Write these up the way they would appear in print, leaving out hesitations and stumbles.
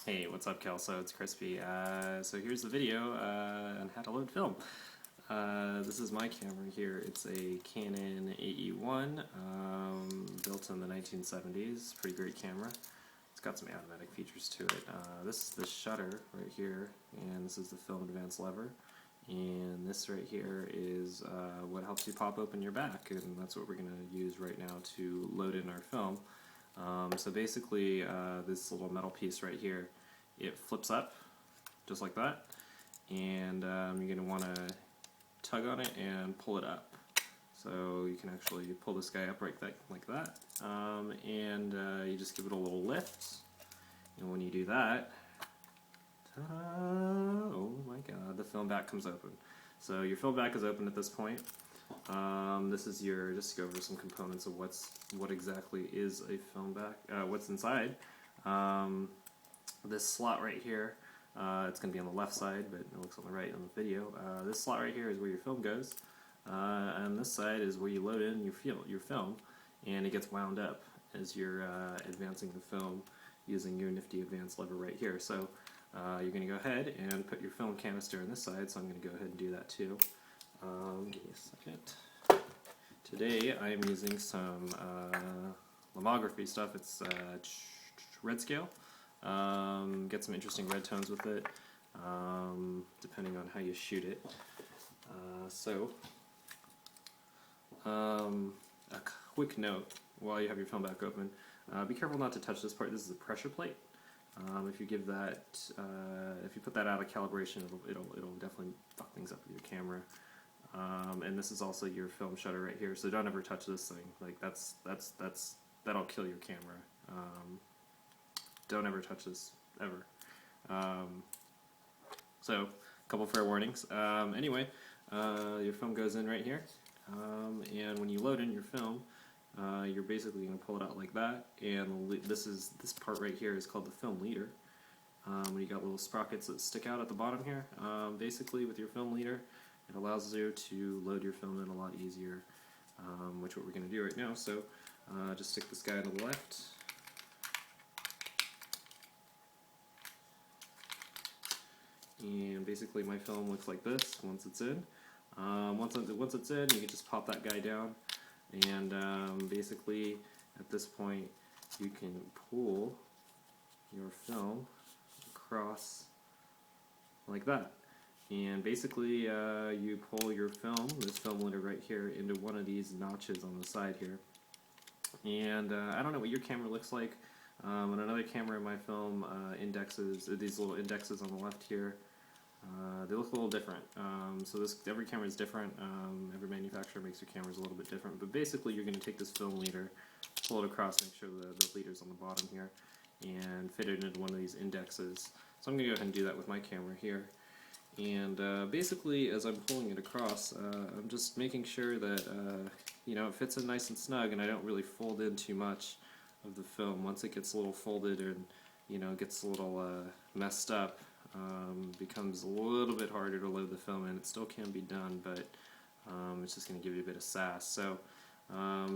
Hey, what's up, Kelso? It's Crispy. So here's the video on how to load film. This is my camera here. It's a Canon AE1, built in the 1970s. Pretty great camera. It's got some automatic features to it. This is the shutter right here, and this is the film advance lever. And this right here is what helps you pop open your back, and that's what we're going to use right now to load in our film. So basically, this little metal piece right here, it flips up just like that, and you're going to want to tug on it and pull it up. So you can actually pull this guy up like that, and you just give it a little lift, and when you do that, oh my god, the film back comes open. So your film back is open at this point. This is your, just to go over some components of what exactly is a film back, what's inside. This slot right here, it's going to be on the left side, but it looks on the right on the video. This slot right here is where your film goes, and this side is where you load in your film, and it gets wound up as you're advancing the film using your nifty advance lever right here. So you're going to go ahead and put your film canister on this side, so I'm going to go ahead and do that too. Give me a second. Today I am using some lomography stuff. It's red scale. Get some interesting red tones with it, depending on how you shoot it. A quick note while you have your film back open, be careful not to touch this part. This is a pressure plate. If you give that, if you put that out of calibration, it'll definitely fuck things up with your camera. And this is also your film shutter right here, so don't ever touch this thing. Like that'll kill your camera. Don't ever touch this ever. So a couple fair warnings. Anyway, your film goes in right here, and when you load in your film, you're basically going to pull it out like that. And this part right here is called the film leader. When you got little sprockets that stick out at the bottom here, basically with your film leader, it allows you to load your film in a lot easier, which is what we're going to do right now. So just stick this guy to the left. And basically my film looks like this once it's in. Once it's in, you can just pop that guy down, and basically at this point you can pull your film across like that. And basically you pull your film, this film leader right here, into one of these notches on the side here. And I don't know what your camera looks like. On another camera in my film, indexes, these little indexes on the left here, they look a little different. So every camera is different. Every manufacturer makes their cameras a little bit different. But basically you're going to take this film leader, pull it across, make sure the leader's on the bottom here, and fit it into one of these indexes. So I'm going to go ahead and do that with my camera here. And basically as I'm pulling it across, I'm just making sure that it fits in nice and snug, and I don't really fold in too much of the film. Once it gets a little folded and gets a little messed up, becomes a little bit harder to load the film in. It still can be done, but it's just going to give you a bit of sass. So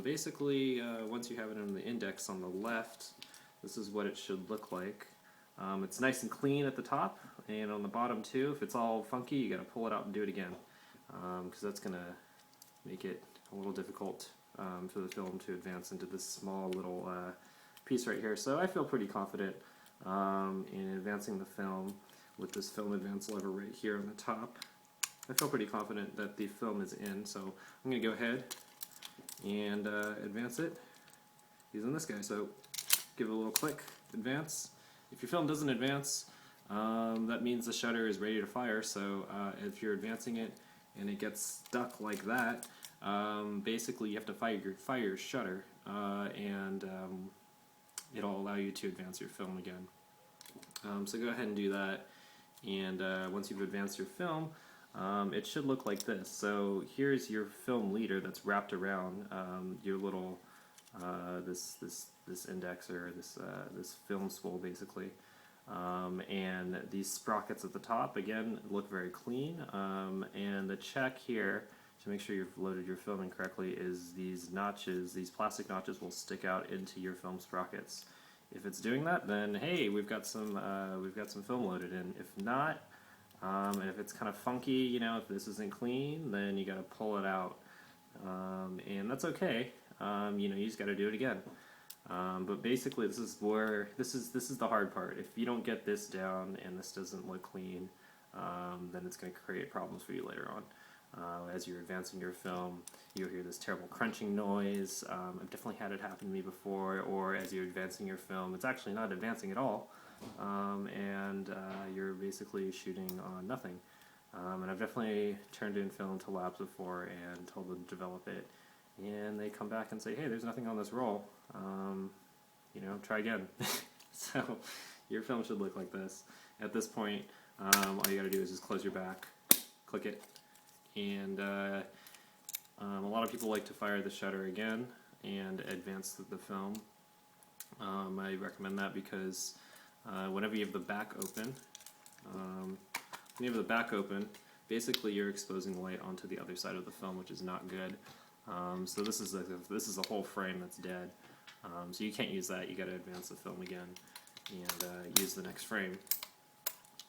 basically once you have it in the index on the left, this is what it should look like. It's nice and clean at the top, and on the bottom too. If it's all funky, you got to pull it out and do it again, because that's going to make it a little difficult for the film to advance into this small little piece right here. So I feel pretty confident in advancing the film with this film advance lever right here on the top. I feel pretty confident that the film is in, so I'm going to go ahead and advance it using this guy. So give it a little click, advance. If your film doesn't advance, that means the shutter is ready to fire. So if you're advancing it and it gets stuck like that, basically you have to fire your shutter, and it'll allow you to advance your film again. So go ahead and do that, and once you've advanced your film, it should look like this. So here's your film leader that's wrapped around your little this index, or this film spool basically, and these sprockets at the top again look very clean, and the check here to make sure you've loaded your film in correctly is these notches, these plastic notches will stick out into your film sprockets, If it's doing that, then hey, we've got some film loaded in. If not, and if it's kind of funky, you know, if this isn't clean, then you got to pull it out, and that's okay. You know, you just got to do it again. But basically, this is the hard part. If you don't get this down and this doesn't look clean, then it's going to create problems for you later on. As you're advancing your film, you'll hear this terrible crunching noise. I've definitely had it happen to me before. Or as you're advancing your film, it's actually not advancing at all, and you're basically shooting on nothing. And I've definitely turned in film to labs before and told them to develop it, and they come back and say, hey, there's nothing on this roll. You know, try again. So your film should look like this. At this point, all you got to do is just close your back, click it, and a lot of people like to fire the shutter again and advance the film. I recommend that because whenever you have the back open, basically you're exposing light onto the other side of the film, which is not good. So this is a whole frame that's dead. So you can't use that. You got to advance the film again and use the next frame.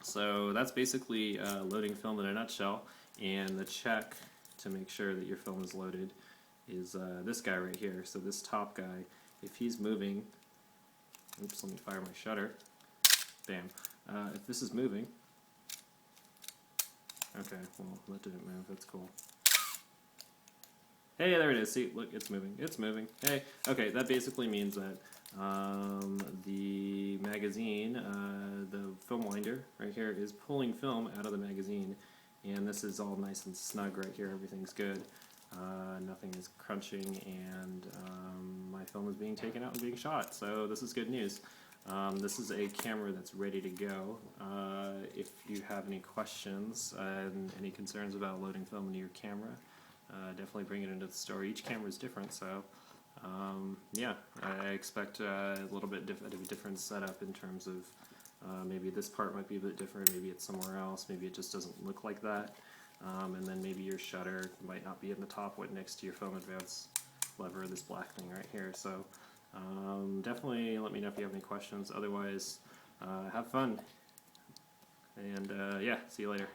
So that's basically loading film in a nutshell. And the check to make sure that your film is loaded is this guy right here. So this top guy, if he's moving, oops, let me fire my shutter. Bam. If this is moving, okay, well, that didn't move. That's cool. Hey, there it is. See, look, it's moving. It's moving. Hey, okay, that basically means that the magazine, the film winder right here, is pulling film out of the magazine, and this is all nice and snug right here. Everything's good. Nothing is crunching, and my film is being taken out and being shot. So this is good news. This is a camera that's ready to go. If you have any questions and any concerns about loading film into your camera, definitely bring it into the store. Each camera is different, so yeah, I expect a little bit of a different setup in terms of maybe this part might be a bit different, maybe it's somewhere else, maybe it just doesn't look like that, and then maybe your shutter might not be in the top right next to your film advance lever, this black thing right here. So definitely let me know if you have any questions. Otherwise, have fun, and yeah, see you later.